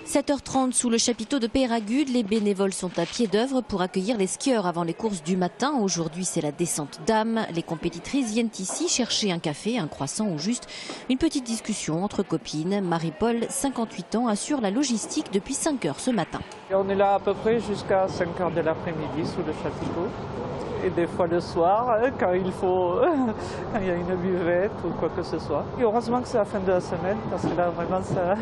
7h30 sous le chapiteau de Peyragudes, les bénévoles sont à pied d'œuvre pour accueillir les skieurs avant les courses du matin. Aujourd'hui, c'est la descente d'âme. Les compétitrices viennent ici chercher un café, un croissant ou juste une petite discussion entre copines. Marie-Paul, 58 ans, assure la logistique depuis 5 heures ce matin. Et on est là à peu près jusqu'à 5 heures de l'après-midi sous le chapiteau. Et des fois le soir, quand il y a une buvette ou quoi que ce soit. Et heureusement que c'est la fin de la semaine, parce que là vraiment ça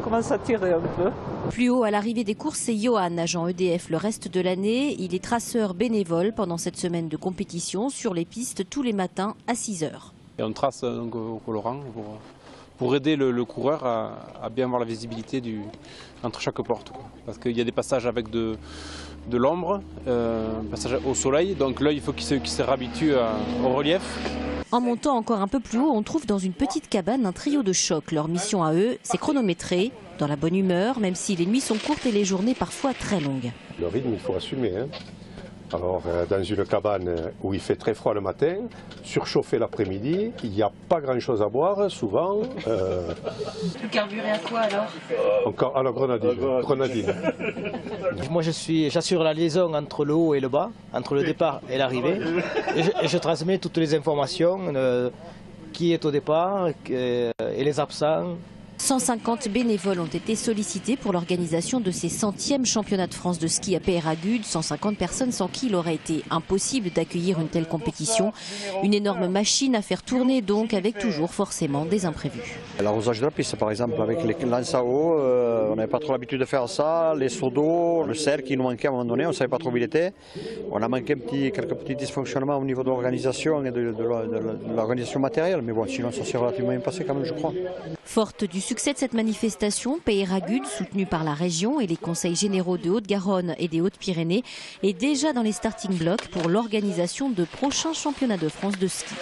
commence à tirer un peu. Plus haut à l'arrivée des courses, c'est Johan, agent EDF le reste de l'année. Il est traceur bénévole pendant cette semaine de compétition sur les pistes tous les matins à 6 heures. Et on trace donc, au colorant pour aider le coureur à bien avoir la visibilité entre chaque porte. Parce qu'il y a des passages avec de l'ombre, passage au soleil, donc l'œil il faut qu'il se réhabitue au relief. En montant encore un peu plus haut, on trouve dans une petite cabane un trio de choc. Leur mission à eux, c'est chronométrer, dans la bonne humeur, même si les nuits sont courtes et les journées parfois très longues. Le rythme, il faut assumer. Alors, dans une cabane où il fait très froid le matin, surchauffé l'après-midi, il n'y a pas grand-chose à boire, souvent. Vous carburez à quoi alors? Encore à la grenadine. Moi, j'assure la liaison entre le haut et le bas, entre le départ et l'arrivée. Et je transmets toutes les informations, qui est au départ et les absents. 150 bénévoles ont été sollicités pour l'organisation de ces 100e championnats de France de ski à Peyragudes. 150 personnes sans qui il aurait été impossible d'accueillir une telle compétition. Une énorme machine à faire tourner donc, avec toujours forcément des imprévus. L'arrosage de la piste par exemple avec les lances à eau, on n'avait pas trop l'habitude de faire ça, les seaux d'eau, le sel qui nous manquait à un moment donné, on ne savait pas trop où il était. On a manqué quelques petits dysfonctionnements au niveau de l'organisation et de l'organisation matérielle, mais bon, sinon ça s'est relativement bien passé quand même je crois. Forte du succès de cette manifestation, Peyragudes, soutenue par la région et les conseils généraux de Haute-Garonne et des Hautes-Pyrénées, est déjà dans les starting blocks pour l'organisation de prochains championnats de France de ski.